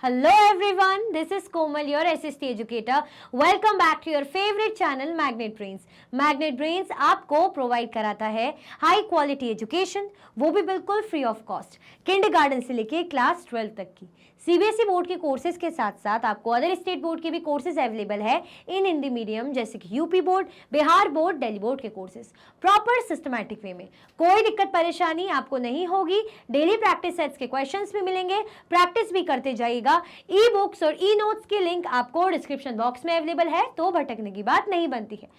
Hello everyone, this is Komal, your SST educator. Welcome back to your favorite channel Magnet Brains. Magnet Brains आपको provide कराता है high quality education, वो भी बिल्कुल free of cost, kindergarten से लेके class 12 तक की। सीबीएसई बोर्ड के कोर्सेज के साथ साथ आपको अदर स्टेट बोर्ड के भी कोर्सेज अवेलेबल है इन हिंदी मीडियम, जैसे कि UP board, Bihar board, Delhi board के कोर्सेज प्रॉपर सिस्टमैटिक वे में। कोई दिक्कत परेशानी आपको नहीं होगी। डेली प्रैक्टिस सेट्स के क्वेश्चंस भी मिलेंगे, प्रैक्टिस भी करते जाइएगा। ई बुक्स और ई नोट्स की लिंक आपको डिस्क्रिप्शन बॉक्स में अवेलेबल है, तो भटकने की बात नहीं बनती है।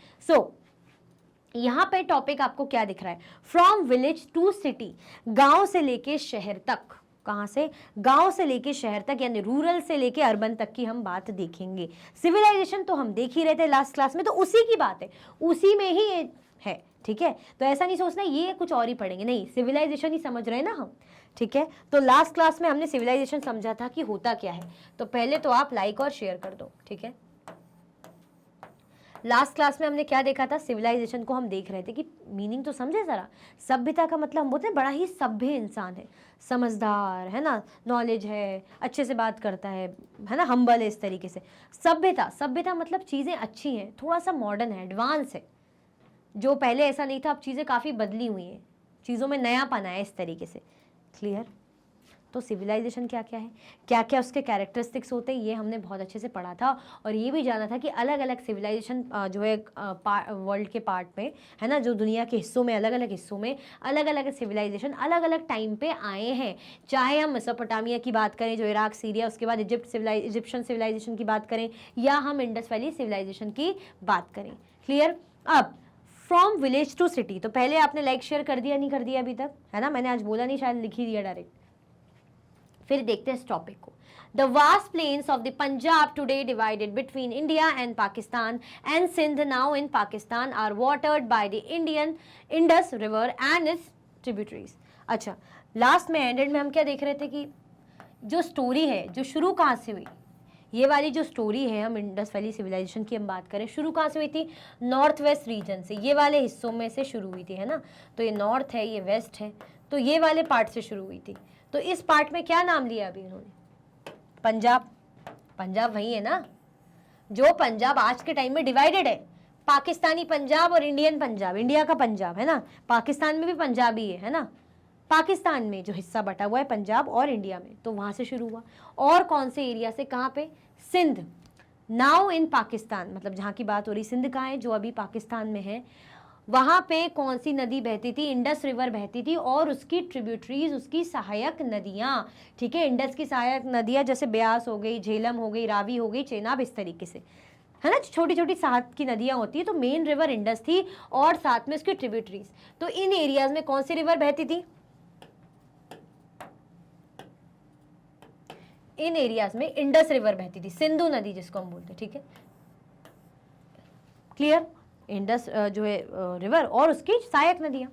यहां पे टॉपिक आपको क्या दिख रहा है? फ्रॉम विलेज टू सिटी, गांव से लेके शहर तक। कहां से? गांव से लेके शहर तक, यानी रूरल से लेके अर्बन तक की हम बात देखेंगे। सिविलाइजेशन तो हम देख ही रहे थे लास्ट क्लास में, तो उसी की बात है, उसी में ही ये है। ठीक है, तो ऐसा नहीं सोचना ये कुछ और ही पढ़ेंगे, नहीं, सिविलाइजेशन ही समझ रहे हैं ना हम। ठीक है, तो लास्ट क्लास में हमने सिविलाइजेशन समझा था कि होता क्या है। तो पहले तो आप लाइक और शेयर कर दो। ठीक है, लास्ट क्लास में हमने क्या देखा था? सिविलाइजेशन को हम देख रहे थे कि मीनिंग तो समझे जरा। सभ्यता का मतलब हम बोलते हैं बड़ा ही सभ्य इंसान है, समझदार है ना, नॉलेज है, अच्छे से बात करता है ना, हम्बल है, इस तरीके से। सभ्यता, सभ्यता मतलब चीज़ें अच्छी हैं, थोड़ा सा मॉडर्न है, एडवांस है, जो पहले ऐसा नहीं था, अब चीज़ें काफ़ी बदली हुई हैं, चीज़ों में नयापन आया, इस तरीके से। क्लियर? तो सिविलाइजेशन क्या क्या है, क्या क्या उसके कैरेक्टरिस्टिक्स होते हैं, ये हमने बहुत अच्छे से पढ़ा था। और ये भी जाना था कि अलग अलग सिविलाइजेशन जो है वर्ल्ड के पार्ट में है ना, जो दुनिया के हिस्सों में, अलग अलग हिस्सों में अलग अलग सिविलाइजेशन अलग अलग टाइम पे आए हैं। चाहे हम मेसोपोटामिया की बात करें, जो इराक, सीरिया, उसके बाद इजिप्शियन सिविलाइजेशन की बात करें, या हम इंडस वैली सिविलाइजेशन की बात करें। क्लियर? अब फ्रॉम विलेज टू सिटी, तो पहले आपने लाइक शेयर कर दिया, नहीं कर दिया अभी तक, है ना? मैंने आज बोला नहीं, शायद लिख ही दिया डायरेक्ट। फिर देखते हैं इस टॉपिक को। The vast plains of the Punjab today divided between India and Pakistan and Sindh now in Pakistan are watered by the Indian Indus River and its tributaries। अच्छा, लास्ट में एंडेड में हम क्या देख रहे थे कि जो स्टोरी है, जो शुरू कहाँ से हुई, ये वाली जो स्टोरी है, हम इंडस वैली सिविलाइजेशन की हम बात करें, शुरू कहाँ से हुई थी? नॉर्थ वेस्ट रीजन से, ये वाले हिस्सों में से शुरू हुई थी, है ना? तो ये नॉर्थ है, ये वेस्ट है, तो ये वाले पार्ट से शुरू हुई थी। तो इस पार्ट में क्या नाम लिया अभी इन्होंने? पंजाब। पंजाब वही है ना, जो पंजाब आज के टाइम में डिवाइडेड है, पाकिस्तानी पंजाब और इंडियन पंजाब, इंडिया का पंजाब है ना, पाकिस्तान में भी पंजाबी है ना। पाकिस्तान में जो हिस्सा बटा हुआ है पंजाब और इंडिया में, तो वहां से शुरू हुआ। और कौन से एरिया से? कहाँ पे? सिंध, नाउ इन पाकिस्तान, मतलब जहाँ की बात हो रही, सिंध कहाँ है? जो अभी पाकिस्तान में है। वहां पे कौन सी नदी बहती थी? इंडस रिवर बहती थी, और उसकी ट्रिब्यूटरीज, उसकी सहायक नदियां। ठीक है, इंडस की सहायक नदियां जैसे ब्यास हो गई, झेलम हो गई, रावी हो गई, चेनाब, इस तरीके से, है ना, छोटी छोटी साथ की नदियां होती है। तो मेन रिवर इंडस थी और साथ में उसकी ट्रिब्यूटरीज। तो इन एरियाज में कौन सी रिवर बहती थी? इन एरियाज में इंडस रिवर बहती थी, सिंधु नदी जिसको हम बोलते हैं। ठीक है, क्लियर? इंडस जो है रिवर और उसकी सहायक नदियां।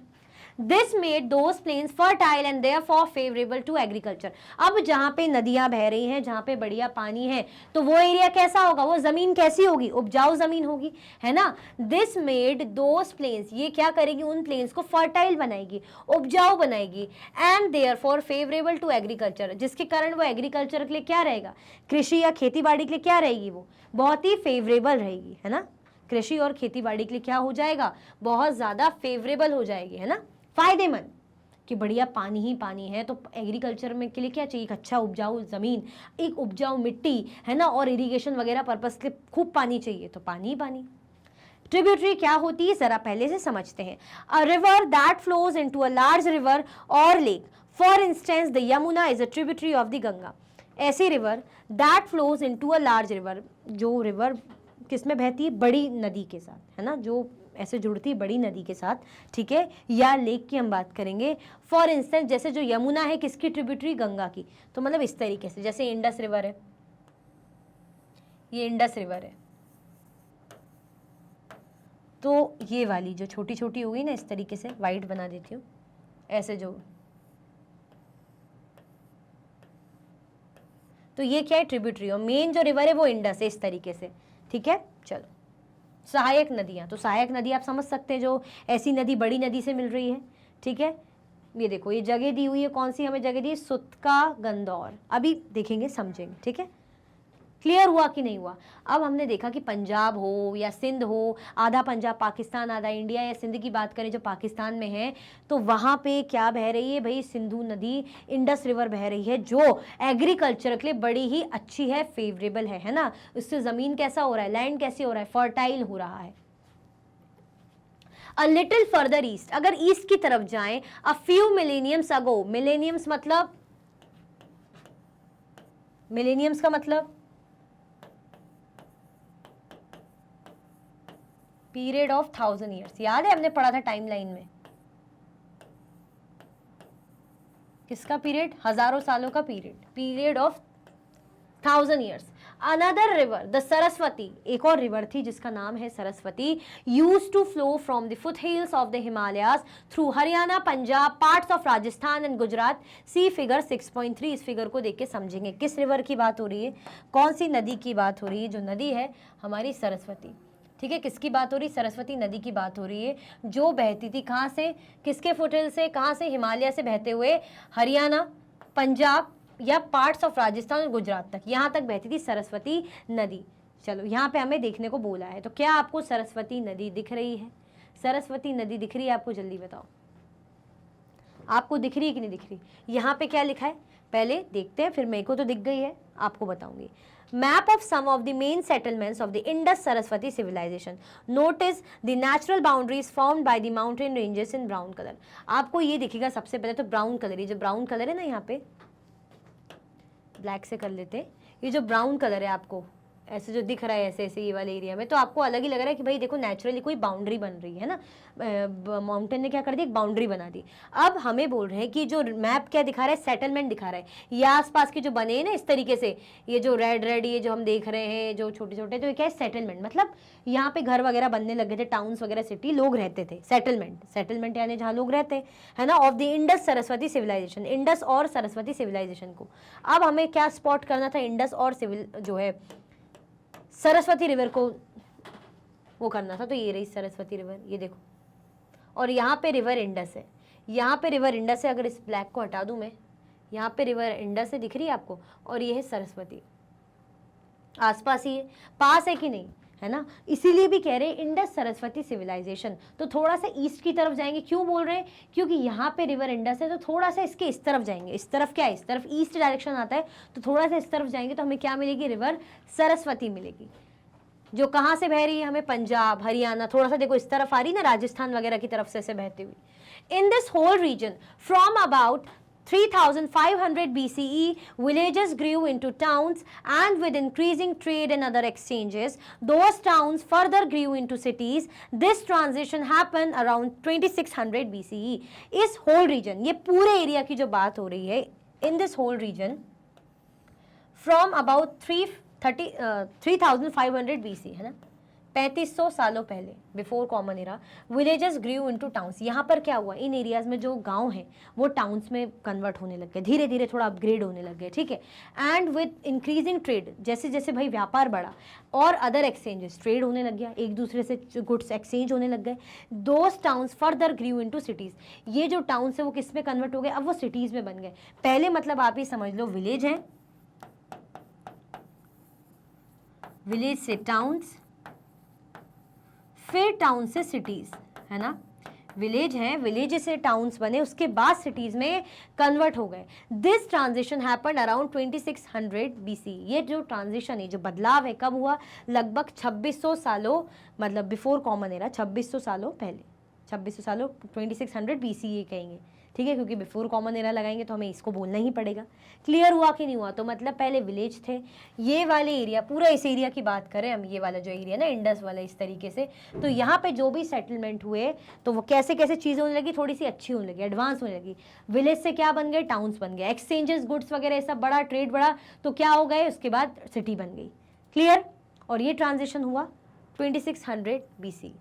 This made those plains fertile and therefore favourable to agriculture. अब जहां पे नदियां बह रही हैं, जहां पे बढ़िया पानी है, तो वो एरिया कैसा होगा? वो जमीन कैसी होगी? उपजाऊ जमीन होगी, है ना। दिस मेड दोज प्लेन्स, ये क्या करेगी? उन प्लेन्स को फर्टाइल बनाएगी, उपजाऊ बनाएगी। And therefore favourable to agriculture, जिसके कारण वो एग्रीकल्चर के लिए क्या रहेगा? कृषि या खेती बाड़ी के लिए क्या रहेगी? वो बहुत ही फेवरेबल रहेगी, है ना। कृषि और खेती बाड़ी के लिए क्या हो जाएगा? बहुत ज्यादा फेवरेबल हो जाएगी, है ना, फायदेमंद, कि बढ़िया पानी ही पानी है। तो एग्रीकल्चर में के लिए क्या चाहिए? एक अच्छा उपजाऊ जमीन, एक उपजाऊ मिट्टी, है ना, और इरिगेशन वगैरह पर्पस के खूब पानी चाहिए, तो पानी ही पानी। ट्रिब्यूटरी क्या होती है, जरा पहले से समझते हैं। A river that flows into a large river or lake, for instance the Yamuna is a tributary of the Ganga. ऐसी river that flows into a large river, जो रिवर किसमें बहती है? बड़ी नदी के साथ, है ना, जो ऐसे जुड़ती है बड़ी नदी के साथ। ठीक है, या लेक की हम बात करेंगे। फॉर इंस्टेंस, जैसे जो यमुना है, किसकी ट्रिब्यूटरी? गंगा की। तो मतलब इस तरीके से, जैसे इंडस रिवर है, ये इंडस रिवर है, तो ये वाली जो छोटी छोटी होगी ना, इस तरीके से वाइट बना देती हूँ, ऐसे जो, तो ये क्या है? ट्रिब्यूटरी। और मेन जो रिवर है वो इंडस है, इस तरीके से। ठीक है, चलो, सहायक नदियां, तो सहायक नदी आप समझ सकते हैं, जो ऐसी नदी बड़ी नदी से मिल रही है। ठीक है, ये देखो ये जगह दी हुई है, कौन सी हमें जगह दी है, सुतका गंदौर। अभी देखेंगे समझेंगे, ठीक है। क्लियर हुआ कि नहीं हुआ? अब हमने देखा कि पंजाब हो या सिंध हो, आधा पंजाब पाकिस्तान आधा इंडिया, या सिंध की बात करें जो पाकिस्तान में है, तो वहाँ पे क्या बह रही है भाई, सिंधु नदी, इंडस रिवर बह रही है, जो एग्रीकल्चर के लिए बड़ी ही अच्छी है, फेवरेबल है ना। उससे ज़मीन कैसा हो रहा है, लैंड कैसे हो रहा है, फर्टाइल हो रहा है। अ लिटिल फर्दर ईस्ट, अगर ईस्ट की तरफ जाएं, a few millenniums ago, millenniums मतलब, मिलेनियम्स का मतलब पीरियड ऑफ 1000 ईयर्स, याद है हमने पढ़ा था टाइमलाइन में, किसका पीरियड, हजारों सालों का period, period of 1000 years. Another river the Saraswati, एक और रिवर थी जिसका नाम है Saraswati, used to flow from the foot hills of the Himalayas through Haryana, Punjab, parts of Rajasthan and Gujarat. See figure 6.3, इस फिगर को देख के समझेंगे किस रिवर की बात हो रही है, कौन सी नदी की बात हो रही है। जो नदी है हमारी सरस्वती, ठीक है। किसकी बात हो रही, सरस्वती नदी की बात हो रही है, जो बहती थी कहाँ से, किसके फुटहिल से, कहाँ से, हिमालय से बहते हुए हरियाणा, पंजाब या पार्ट्स ऑफ राजस्थान और गुजरात तक, यहाँ तक बहती थी सरस्वती नदी। चलो यहाँ पे हमें देखने को बोला है, तो क्या आपको सरस्वती नदी दिख रही है, सरस्वती नदी दिख रही है आपको, जल्दी बताओ, आपको दिख रही है कि नहीं दिख रही। यहाँ पे क्या लिखा है पहले देखते हैं, फिर मेरे को तो दिख गई है, आपको बताऊंगी। Map of some of the main settlements of the Indus Saraswati civilization. Notice the natural boundaries formed by the mountain ranges in brown color. आपको ये दिखेगा सबसे पहले तो ब्राउन कलर, ये जो ब्राउन कलर है ना, यहाँ पे ब्लैक से कर लेते हैं, ये जो ब्राउन कलर है आपको ऐसे जो दिख रहा है ऐसे ऐसे ये वाले एरिया में, तो आपको अलग ही लग रहा है कि भाई देखो नेचुरली कोई बाउंड्री बन रही है ना, माउंटेन ने क्या कर दी, एक बाउंड्री बना दी। अब हमें बोल रहे हैं कि जो मैप क्या दिखा रहा है, सेटलमेंट दिखा रहा है, ये आसपास के जो बने हैं ना इस तरीके से, ये जो रेड रेड ये जो हम देख रहे हैं जो छोटे छोटे, तो ये क्या है, सेटलमेंट, मतलब यहाँ पे घर वगैरह बनने लगे थे, टाउन्स वगैरह, सिटी, लोग रहते थे, सेटलमेंट, सेटलमेंट यानी जहाँ लोग रहते है ना, of the Indus Saraswati civilisation, Indus और सरस्वती सिविलाइजेशन को। अब हमें क्या स्पॉट करना था, इंडस और सिविल जो है सरस्वती रिवर को वो करना था, तो ये रही सरस्वती रिवर, ये देखो, और यहाँ पे रिवर इंडस है, यहाँ पे रिवर इंडस है। अगर इस ब्लैक को हटा दूं मैं, यहाँ पे रिवर इंडस है, दिख रही है आपको, और ये है सरस्वती, आसपास ही है, पास है कि नहीं, है ना। इसीलिए भी कह रहे हैं इंडस सरस्वती सिविलाइजेशन। तो थोड़ा सा ईस्ट की तरफ जाएंगे, क्यों बोल रहे हैं, क्योंकि यहाँ पे रिवर इंडस है, तो थोड़ा सा इसके इस तरफ जाएंगे, इस तरफ क्या है, इस तरफ ईस्ट डायरेक्शन आता है, तो थोड़ा सा इस तरफ जाएंगे तो हमें क्या मिलेगी, रिवर सरस्वती मिलेगी, जो कहाँ से बह रही है, हमें पंजाब, हरियाणा, थोड़ा सा देखो इस तरफ आ रही ना, राजस्थान वगैरह की तरफ से ऐसे बहती हुई। In this whole region from about 3500 BCE, villages grew into towns, and with increasing trade and other exchanges, those towns further grew into cities. This transition happened around 2600 BCE. इस whole region, ये पूरे area की जो बात हो रही है, in this whole region from about 3500 BC, है ना, 3500 सालों पहले, before common era, villages grew into towns. यहाँ पर क्या हुआ, इन एरियाज में जो गांव हैं वो टाउन्स में कन्वर्ट होने लग गए, धीरे धीरे थोड़ा अपग्रेड होने लग गए, ठीक है। एंड विद इंक्रीजिंग ट्रेड, जैसे जैसे भाई व्यापार बढ़ा और अदर एक्सचेंजेस, ट्रेड होने लग गया, एक दूसरे से गुड्स एक्सचेंज होने लग गए, those towns further grew into cities. ये जो टाउन्स है वो किस में कन्वर्ट हो गए, अब वो सिटीज़ में बन गए। पहले मतलब आप ही समझ लो, विलेज है, विलेज से टाउन्स, फिर टाउन से सिटीज, है ना, विलेज है, विलेज से टाउन्स बने, उसके बाद सिटीज में कन्वर्ट हो गए। This transition happened around 2600 BC। ये जो ट्रांजिशन है, जो बदलाव है, कब हुआ, लगभग 2600 सालों, मतलब बिफोर कॉमन एरा, 2600 सालों पहले, 2600 सालों, 2600 BC ये कहेंगे, ठीक है, क्योंकि बिफोर कॉमन एरा लगाएंगे तो हमें इसको बोलना ही पड़ेगा। क्लियर हुआ कि नहीं हुआ, तो मतलब पहले विलेज थे, ये वाले एरिया, पूरा इस एरिया की बात करें हम, ये वाला जो एरिया ना इंडस वाला, इस तरीके से, तो यहाँ पे जो भी सेटलमेंट हुए तो वो कैसे कैसे चीज़ें होने लगी, थोड़ी सी अच्छी होने लगी, एडवांस होने लगी। विलेज से क्या बन गए, टाउन्स बन गए, एक्सचेंजेस, गुड्स वगैरह सब बड़ा, ट्रेड बड़ा, तो क्या हो गए, उसके बाद सिटी बन गई। क्लियर, और ये ट्रांजिशन हुआ 2600 BC।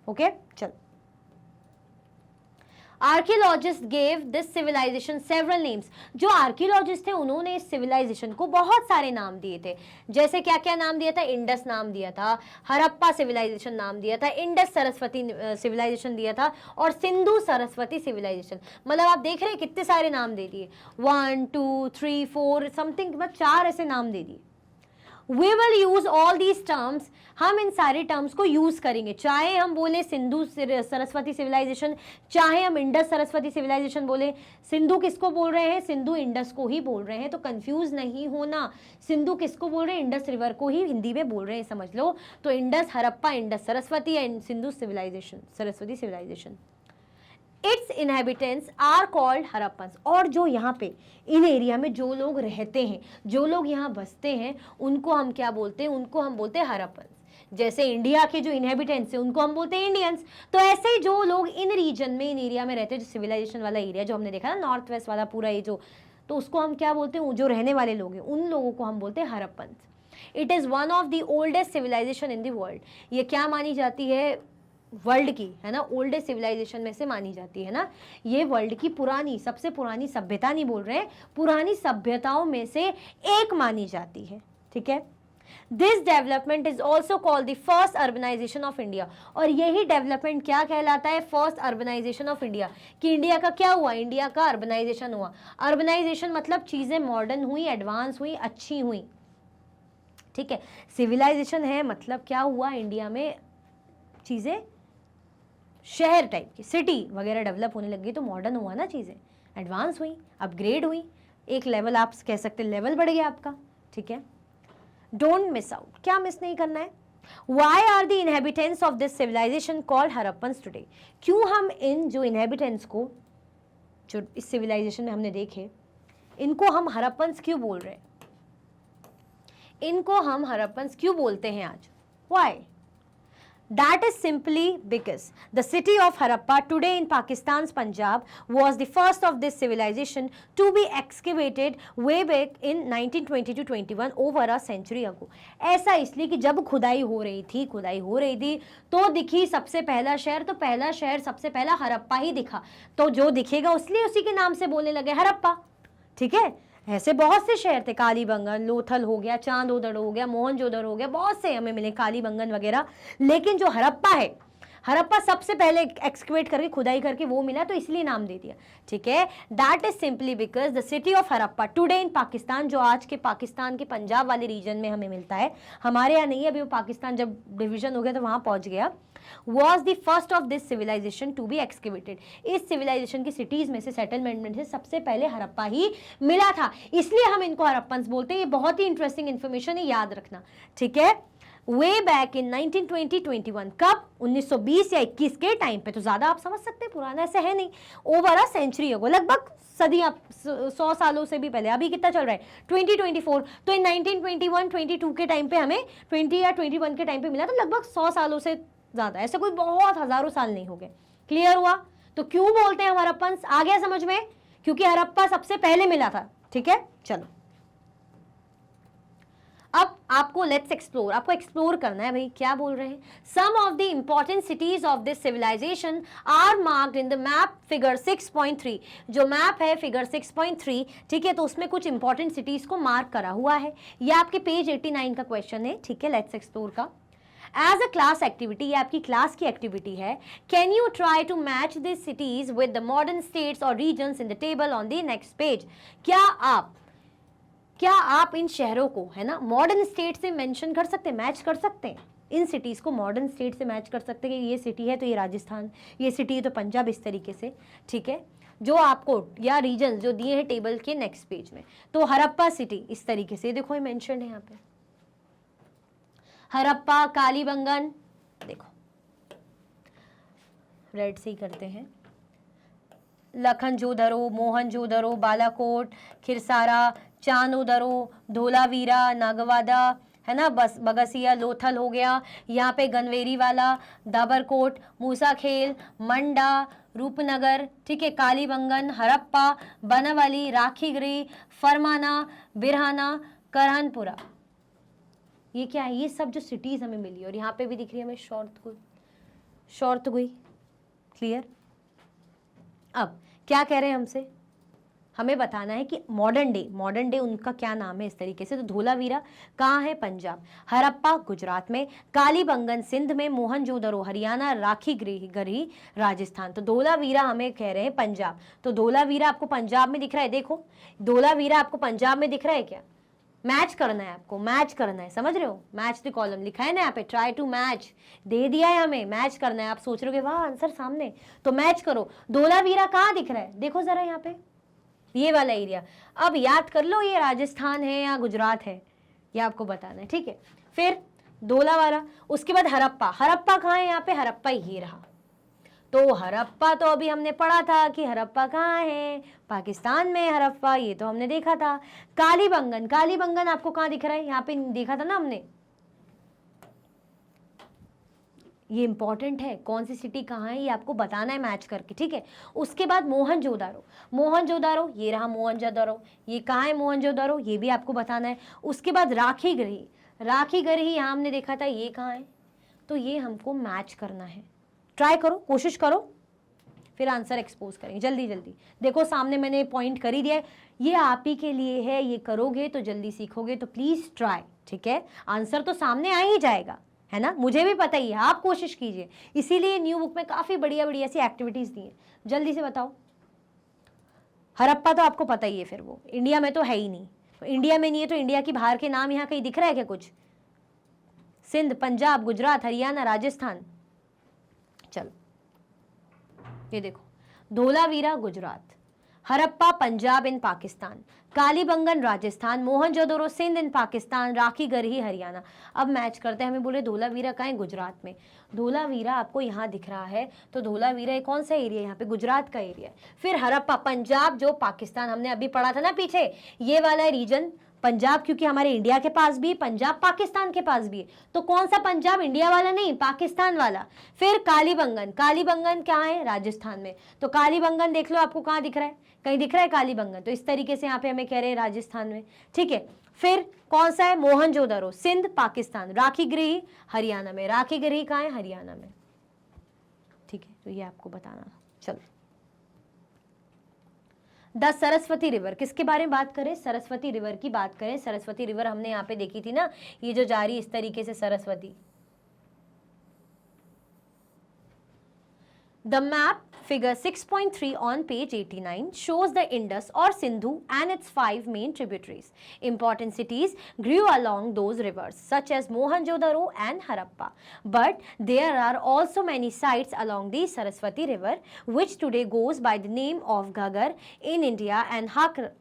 ओके, चलो archaeologist gave this civilisation several names. जो आर्कियोलॉजिस्ट थे उन्होंने इस सिविलाइजेशन को बहुत सारे नाम दिए थे। जैसे क्या क्या नाम दिया था? इंडस नाम दिया था, हड़प्पा सिविलाइजेशन नाम दिया था, इंडस सरस्वती सिविलाइजेशन दिया था, और सिंधु सरस्वती सिविलाइजेशन। मतलब आप देख रहे हैं कितने सारे नाम दे दिए, 1 2 3 4 समथिंग, मतलब 4 ऐसे नाम दे दिए। We will use all these terms, हम इन सारे टर्म्स को यूज करेंगे, चाहे हम बोले सिंधु सरस्वती सिविलाइजेशन, चाहे हम इंडस सरस्वती सिविलाइजेशन बोले। सिंधु किसको बोल रहे हैं? सिंधु इंडस को ही बोल रहे हैं, तो कंफ्यूज नहीं होना। सिंधु किसको बोल रहे हैं? इंडस रिवर को ही हिंदी में बोल रहे हैं, समझ लो। तो Indus Harappa, Indus Saraswati and Sindhu civilisation, Saraswati civilisation. Its inhabitants are called Harappans. और जो यहाँ पे इन एरिया में जो लोग रहते हैं, जो लोग यहाँ बसते हैं, उनको हम क्या बोलते हैं? उनको हम बोलते हैं हड़प्पन्स। जैसे इंडिया के जो इनहेबिटेंट्स हैं उनको हम बोलते हैं इंडियंस। तो ऐसे ही जो लोग इन रीजन में, इन एरिया में रहते हैं, जो सिविलाइजेशन वाला एरिया जो हमने देखा ना, नॉर्थ वेस्ट वाला पूरा ये जो, तो उसको हम क्या बोलते हैं? जो रहने वाले लोग हैं उन लोगों को हम बोलते हैं Harappans. It is one of the oldest civilisation in the world. ये क्या मानी जाती है? वर्ल्ड की, है ना, ओल्डेस्ट सिविलाइजेशन में से मानी जाती है ना। ये वर्ल्ड की पुरानी, सबसे पुरानी सभ्यता नहीं बोल रहे हैं, पुरानी सभ्यताओं में से एक मानी जाती है, ठीक है। This development is also called the first urbanisation of India. और यही डेवलपमेंट क्या कहलाता है? First urbanisation of India. कि इंडिया का क्या हुआ? इंडिया का अर्बनाइजेशन हुआ। अर्बनाइजेशन मतलब चीजें मॉडर्न हुई, एडवांस हुई, अच्छी हुई, ठीक है। सिविलाइजेशन है मतलब क्या हुआ? इंडिया में चीजें शहर टाइप की, सिटी वगैरह डेवलप होने लगी, तो मॉडर्न हुआ ना, चीज़ें एडवांस हुई, अपग्रेड हुई, एक लेवल आप कह सकते हैं, लेवल बढ़ गया आपका, ठीक है। डोंट मिस आउट, क्या मिस नहीं करना है? Why are the inhabitants of this civilisation called Harappans today? क्यों हम इन जो इनहेबिटेंट्स को, जो इस सिविलाइजेशन में हमने देखे, इनको हम हड़प्पन्स क्यों बोल रहे हैं? इनको हम हड़प्पन्स क्यों बोलते हैं आज? Y? That is simply because the city of Harappa today in Pakistan's Punjab was the first of this civilization to be excavated way back in 1920 to 21 over a century ago. ऐसा इसलिए कि जब खुदाई हो रही थी तो दिखी सबसे पहला शहर, तो पहला शहर सबसे पहला हड़प्पा ही दिखा, तो जो दिखेगा इसलिए उसी के नाम से बोलने लगे हड़प्पा, ठीक है। ऐसे बहुत से शहर थे, कालीबंगन, लोथल हो गया, चांदोदड़ हो गया, मोहनजोदड़ो हो गया, बहुत से हमें मिले कालीबंगन वगैरह, लेकिन जो हड़प्पा है, हड़प्पा सबसे पहले एक्सकवेट करके, खुदाई करके वो मिला, तो इसलिए नाम दे दिया, ठीक है। That is simply because the city of Harappa today in Pakistan, जो आज के पाकिस्तान के पंजाब वाले रीजन में हमें मिलता है, हमारे यहाँ नहीं है, अभी वो पाकिस्तान जब डिवीजन हो गया तो वहां पहुंच गया, was the first of this civilization to be excavated. इस सिविलाइजेशन की सिटीज में से, सेटलमेंट में से सबसे पहले हड़प्पा ही मिला था, इसलिए हम इनको हड़प्पन्स बोलते हैं। ये बहुत ही इंटरेस्टिंग इन्फॉर्मेशन है, याद रखना, ठीक है। वे बैक इन 1920-21, कब? 1920 या 21 के टाइम पे, तो ज्यादा आप समझ सकते हैं, पुराना ऐसे है नहीं, ओवर अ सेंचुरी अगो, लगभग सदियां, 100 सालों से भी पहले। अभी कितना चल रहा है? 2024, तो इन 1921-22 के टाइम पे हमें 20 या 21 के टाइम पे मिला, तो लगभग 100 सालों से ज्यादा, ऐसे कोई बहुत हजारों साल नहीं हो गए। क्लियर हुआ? तो क्यों बोलते हैं हम हड़प्पन्स? आ गया समझ में? क्योंकि हड़प्पा सबसे पहले मिला था, ठीक है। चलो अब आपको लेट्स एक्सप्लोर, आपको एक्सप्लोर करना है भाई, क्या बोल रहे हैं। Some of the important cities of this civilization are marked in the map figure 6.3। जो मैप है फिगर 6.3, ठीक है, तो उसमें कुछ इंपॉर्टेंट सिटीज को मार्क करा हुआ है। ये आपके पेज 89 का क्वेश्चन है, ठीक है, लेट्स एक्सप्लोर का। एज अ क्लास एक्टिविटी, ये आपकी क्लास की एक्टिविटी है। Can you try to match this cities with the modern states और regions in the table on the next page. क्या आप इन शहरों को, है ना, मॉडर्न स्टेट से मेंशन कर सकते हैं, मैच कर सकते हैं, इन सिटीज को मॉडर्न स्टेट से मैच कर सकते हैं कि ये सिटी है तो ये राजस्थान, ये सिटी है तो पंजाब, इस तरीके से, ठीक है, जो आपको या रीजन जो दिए हैं टेबल के नेक्स्ट पेज में। तो हड़प्पा सिटी इस तरीके से, देखो ये मेंशन है यहाँ पे, हड़प्पा, कालीबंगन, देखो रेड से ही करते हैं, लखनजोदड़ो, मोहनजोदड़ो, बालाकोट, खिरसारा, चांदोदड़ो, धोलावीरा, नागवादा, है ना, बस बगसिया, लोथल हो गया, यहाँ पे गनवेरी वाला, दाबरकोट, मूसाखेल, मंडा, रूपनगर, ठीक है, कालीबंगन, हड़प्पा, बनावली, राखीगढ़ी, फरमाना, बिरहाना, करहनपुरा। ये क्या है? ये सब जो सिटीज हमें मिली, और यहाँ पे भी दिख रही है हमें शॉर्तगुई। क्लियर? अब क्या कह रहे हैं हमसे, हमें बताना है कि मॉडर्न डे उनका क्या नाम है इस तरीके से। तो धोलावीरा कहाँ है, पंजाब, हड़प्पा गुजरात में, कालीबंगन सिंध में, मोहनजोदड़ो हरियाणा, राखी गढ़ी राजस्थान। तो धोलावीरा हमें कह रहे हैं पंजाब। तो धोलावीरा आपको पंजाब में दिख रहा है, देखो धोलावीरा आपको पंजाब में दिख रहा है क्या, मैच करना है आपको, मैच करना है, समझ रहे हो, मैच द कॉलम लिखा है ना यहाँ पे, ट्राई टू मैच दे दिया है हमें, मैच करना है। आप सोच रहे हो वाह आंसर सामने, तो मैच करो। धोलावीरा कहाँ दिख रहा है, देखो जरा यहाँ पे, ये वाला एरिया। अब याद कर लो ये राजस्थान है या गुजरात है, ये आपको बताना है, ठीक है। फिर धोलावाला, उसके बाद हड़प्पा, हड़प्पा कहाँ है यहाँ पे, हड़प्पा ये रहा। तो हड़प्पा तो अभी हमने पढ़ा था कि हड़प्पा कहाँ है, पाकिस्तान में हड़प्पा, ये तो हमने देखा था। कालीबंगन, कालीबंगन आपको कहाँ दिख रहा है, यहाँ पे देखा था ना हमने, ये इंपॉर्टेंट है, कौन सी सिटी कहाँ है ये आपको बताना है मैच करके, ठीक है। उसके बाद मोहनजोदारो, मोहनजोदारो ये रहा मोहनजोदारो, ये कहाँ है मोहनजोदारो, ये भी आपको बताना है। उसके बाद राखी गढ़ी, राखी गढ़ी यहाँ हमने देखा था, ये कहाँ है, तो ये हमको मैच करना है। ट्राई करो, कोशिश करो, फिर आंसर एक्सपोज करेंगे जल्दी जल्दी। देखो सामने मैंने पॉइंट कर ही दिया है, ये आप ही के लिए है, ये करोगे तो जल्दी सीखोगे, तो प्लीज ट्राई, ठीक है। आंसर तो सामने आ ही जाएगा, है ना, मुझे भी पता ही है, आप कोशिश कीजिए, इसीलिए न्यू बुक में काफी बढ़िया बढ़िया ऐसी एक्टिविटीज दी है। जल्दी से बताओ, हड़प्पा तो आपको पता ही है, फिर वो इंडिया में तो है ही नहीं, तो इंडिया में नहीं है तो इंडिया की बाहर के नाम यहाँ कहीं दिख रहा है क्या कुछ, सिंध, पंजाब, गुजरात, हरियाणा, राजस्थान। चलो ये देखो, धोलावीरा गुजरात, हड़प्पा पंजाब इन पाकिस्तान, कालीबंगन राजस्थान, मोहनजोदड़ो सिंध इन पाकिस्तान, राखी गढ़ी हरियाणा। अब मैच करते हैं, हमें बोले धोलावीरा कहाँ है, गुजरात में। धोलावीरा आपको यहाँ दिख रहा है, तो धोलावीरा कौन सा एरिया है, यहाँ पे गुजरात का एरिया है। फिर हड़प्पा पंजाब, जो पाकिस्तान हमने अभी पढ़ा था ना पीछे, ये वाला रीजन पंजाब, क्योंकि हमारे इंडिया के पास भी, पंजाब पाकिस्तान के पास भी है, तो कौन सा पंजाब, इंडिया वाला नहीं, पाकिस्तान वाला। फिर कालीबंगन, कालीबंगन कहाँ है, राजस्थान में, तो कालीबंगन देख लो आपको कहाँ दिख रहा है, कहीं दिख रहा है कालीबंगन, तो इस तरीके से यहाँ पे हमें कह रहे हैं राजस्थान में, ठीक है। फिर कौन सा है, मोहनजोदड़ो सिंध पाकिस्तान, राखी गृही हरियाणा में, राखी गृही कहाँ है, हरियाणा में, ठीक है। तो ये आपको बताना। चलो, द सरस्वती रिवर, किसके बारे में बात करें, सरस्वती रिवर की बात करें। सरस्वती रिवर हमने यहाँ पे देखी थी ना, ये जो जा रही इस तरीके से Saraswati. The map figure 6.3 on page 89 shows the Indus or Sindhu and its 5 main tributaries. Important cities grew along those rivers such as Mohenjo-daro and Harappa. But there are also many sites along the Saraswati river which today goes by the name of Ghaggar in India and Hakra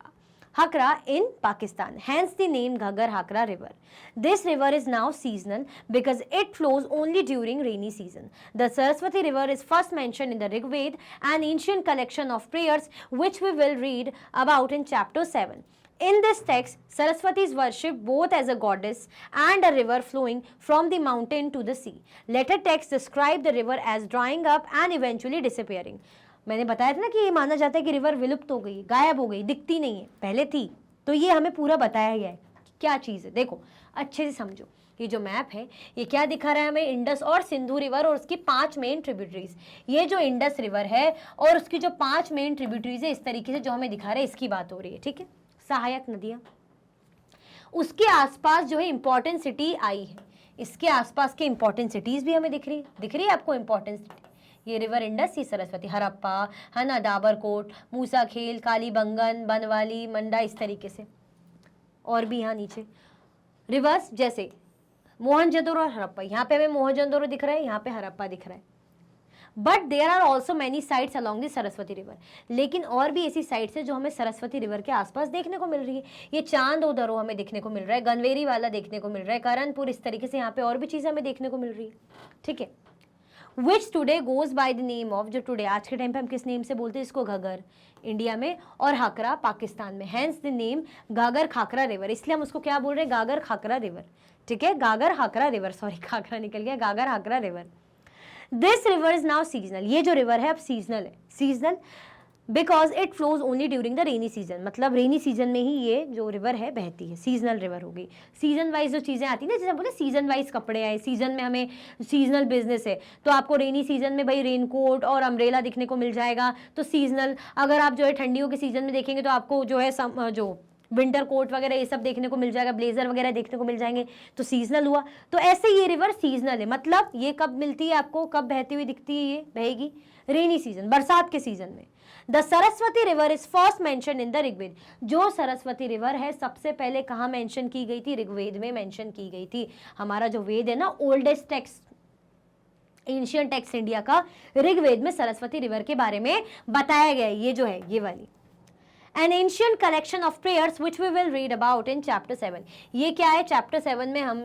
in Pakistan, hence the name Ghaggar Hakra river. This river is now seasonal because it flows only during rainy season. The Saraswati river is first mentioned in the Rig Veda, an ancient collection of prayers which we will read about in chapter 7. In this text, Saraswati is worshipped both as a goddess and a river flowing from the mountain to the sea. Later texts describe the river as drying up and eventually disappearing. मैंने बताया था ना कि ये माना जाता है कि रिवर विलुप्त हो गई, गायब हो गई, दिखती नहीं है, पहले थी, तो ये हमें पूरा बताया गया है क्या चीज़ है। देखो अच्छे से समझो, ये जो मैप है ये क्या दिखा रहा है हमें, इंडस और सिंधु रिवर और उसकी 5 मेन ट्रिब्यूटरीज। ये जो इंडस रिवर है और उसकी जो 5 मेन ट्रिब्यूटरीज है, इस तरीके से जो हमें दिखा रहा है, इसकी बात हो रही है, ठीक है। सहायक नदियाँ, उसके आसपास जो है इंपॉर्टेंट सिटी आई है, इसके आसपास के इंपॉर्टेंट सिटीज़ भी हमें दिख रही है आपको इंपॉर्टेंट सिटी। ये रिवर इंडस, ये सरस्वती, हड़प्पा है ना, डाबरकोट, मूसाखेल, कालीबंगन, बनवाली, मंडा, इस तरीके से। और भी यहाँ नीचे रिवर्स जैसे मोहनजोदड़ो और हड़प्पा, यहाँ पे हमें मोहनजोदड़ो दिख रहा है, यहाँ पे हड़प्पा दिख रहा है। But there are also many sites along the Saraswati river, लेकिन और भी ऐसी साइट्स है जो हमें सरस्वती रिवर के आसपास देखने को मिल रही है। ये चांदोदरो हमें देखने को मिल रहा है, गनवेरी वाला देखने को मिल रहा है, करणपुर, इस तरीके से यहाँ पे और भी चीज़ें हमें देखने को मिल रही है, ठीक है। Which today goes by the name of, जो टुडे आज के टाइम पे हम किस नेम से बोलते हैं इसको, घगर इंडिया में और हाकरा पाकिस्तान में, hence the name Ghaggar Hakra river, इसलिए हम उसको क्या बोल रहे हैं, घाघर खाकरा रिवर, ठीक है। घाघर हाकरा रिवर, सॉरी खाकरा निकल गया, Ghaggar Hakra river. This river is now seasonal, ये जो रिवर है अब सीजनल है। Seasonal because it flows only during the rainy season, मतलब रेनी सीजन में ही ये जो रिवर है बहती है, सीजनल रिवर हो गई। सीजन वाइज जो चीज़ें आती है ना, जैसे बोलते सीजन वाइज कपड़े आए, सीजन में हमें सीजनल बिजनेस है तो आपको रेनी सीजन में भाई रेनकोट और अम्ब्रेला दिखने को मिल जाएगा, तो सीजनल। अगर आप जो है ठंडियों के सीजन में देखेंगे तो आपको जो है जो विंटर कोट वगैरह ये सब देखने को मिल जाएगा, ब्लेजर वगैरह देखने को मिल जाएंगे, तो सीजनल हुआ। तो ऐसे ये रिवर सीजनल है, मतलब ये कब मिलती है आपको, कब बहती हुई दिखती है, ये बहेगी रेनी सीजन, बरसात के सीजन में। The Saraswati river is first mention in the Rigveda. जो सरस्वती रिवर है सबसे पहले कहाँ मेंशन की गई थी, ऋग्वेद में मेंशन की गई थी। हमारा जो वेद है ना, oldest text, ancient text India का, ऋग्वेद में सरस्वती रिवर के बारे में बताया गया है। ये जो है ये वाली an ancient collection of prayers which we will read about in chapter 7। ये क्या है, चैप्टर 7 में हम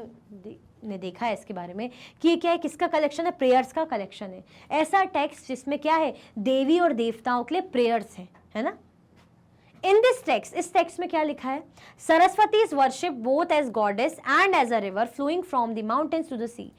ने देखा है इसके बारे में कि ये क्या है, किसका कलेक्शन है, प्रेयर्स का कलेक्शन है। ऐसा टेक्स्ट जिसमें क्या है, देवी और देवताओं के लिए प्रेयर्स है ना। इन दिस टेक्स्ट, इस टेक्स्ट में क्या लिखा है, Saraswati is worship both as goddess and as a river flowing from the mountains to the sea.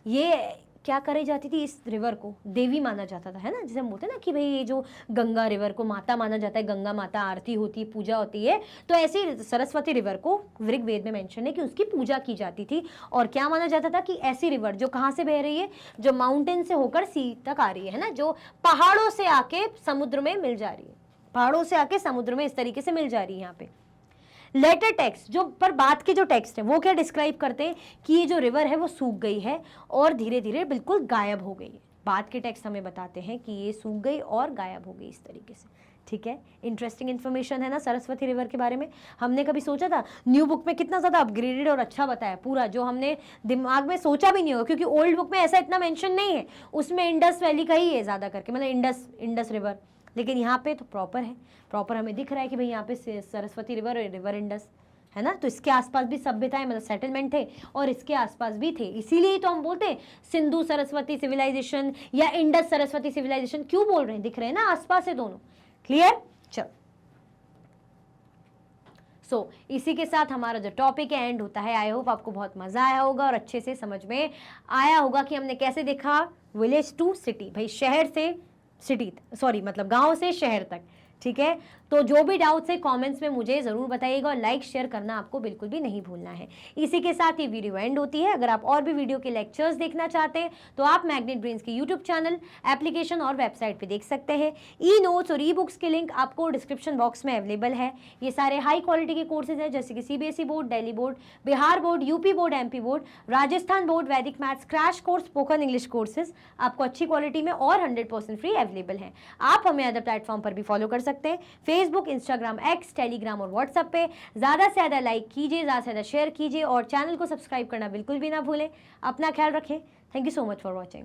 ये क्या करी जाती थी, इस रिवर को देवी माना जाता था, है ना। जैसे हम बोलते हैं ना कि भाई ये जो गंगा रिवर को माता माना जाता है, गंगा माता आरती होती है, पूजा होती है, तो ऐसे ही सरस्वती रिवर को ऋग्वेद में मेंशन है कि उसकी पूजा की जाती थी। और क्या माना जाता था कि ऐसी रिवर जो कहाँ से बह रही है, जो माउंटेन से होकर सी तक आ रही है ना, जो पहाड़ों से आके समुद्र में मिल जा रही है, पहाड़ों से आके समुद्र में इस तरीके से मिल जा रही है। यहाँ पे लेटर टेक्स्ट जो पर बात के जो टेक्स्ट है वो क्या डिस्क्राइब करते हैं कि ये जो रिवर है वो सूख गई है और धीरे धीरे बिल्कुल गायब हो गई है। बात के टेक्स्ट हमें बताते हैं कि ये सूख गई और गायब हो गई इस तरीके से। ठीक है, इंटरेस्टिंग इन्फॉर्मेशन है ना सरस्वती रिवर के बारे में। हमने कभी सोचा था, न्यू बुक में कितना ज़्यादा अपग्रेडेड और अच्छा बताया पूरा, जो हमने दिमाग में सोचा भी नहीं होगा, क्योंकि ओल्ड बुक में ऐसा इतना मेंशन नहीं है, उसमें इंडस वैली का ही है ज़्यादा करके, मतलब इंडस रिवर। लेकिन यहाँ पे तो प्रॉपर है, प्रॉपर हमें दिख रहा है कि भाई यहाँ पे सरस्वती रिवर और रिवर इंडस है ना। तो इसके आसपास भी सभ्यताएं, मतलब सेटलमेंट थे और इसके आसपास भी थे, इसीलिए तो हम बोलते हैं सिंधु सरस्वती सिविलाइजेशन या इंडस सरस्वती सिविलाइजेशन। क्यों बोल रहे हैं, दिख रहे हैं ना, आसपास है दोनों। क्लियर, चल। सो इसी के साथ हमारा जो टॉपिक है एंड होता है। आई होप आपको बहुत मजा आया होगा और अच्छे से समझ में आया होगा कि हमने कैसे देखा विलेज टू सिटी, भाई शहर से सिटी, सॉरी मतलब गांव से शहर तक। ठीक है, तो जो भी डाउट्स है कमेंट्स में मुझे ज़रूर बताइएगा और लाइक शेयर करना आपको बिल्कुल भी नहीं भूलना है। इसी के साथ ये वीडियो एंड होती है। अगर आप और भी वीडियो के लेक्चर्स देखना चाहते हैं तो आप मैग्नेट ब्रेन्स के यूट्यूब चैनल, एप्लीकेशन और वेबसाइट पे देख सकते हैं। ई नोट्स और ई बुक्स के लिंक आपको डिस्क्रिप्शन बॉक्स में अवेलेबल है। ये सारे हाई क्वालिटी के कोर्सेज हैं, जैसे कि CBSE board, Delhi board, Bihar board, UP board, MP board, Rajasthan board, Vedic maths, crash course, spoken English courses आपको अच्छी क्वालिटी में और 100% फ्री अवेलेबल हैं। आप हमें अदर प्लेटफॉर्म पर भी फॉलो कर सकते हैं, फेसबुक, इंस्टाग्राम, एक्स, टेलीग्राम और व्हाट्सएप पे। ज़्यादा से ज़्यादा लाइक कीजिए, ज़्यादा से ज़्यादा शेयर कीजिए और चैनल को सब्सक्राइब करना बिल्कुल भी ना भूलें। अपना ख्याल रखें। Thank you so much for watching.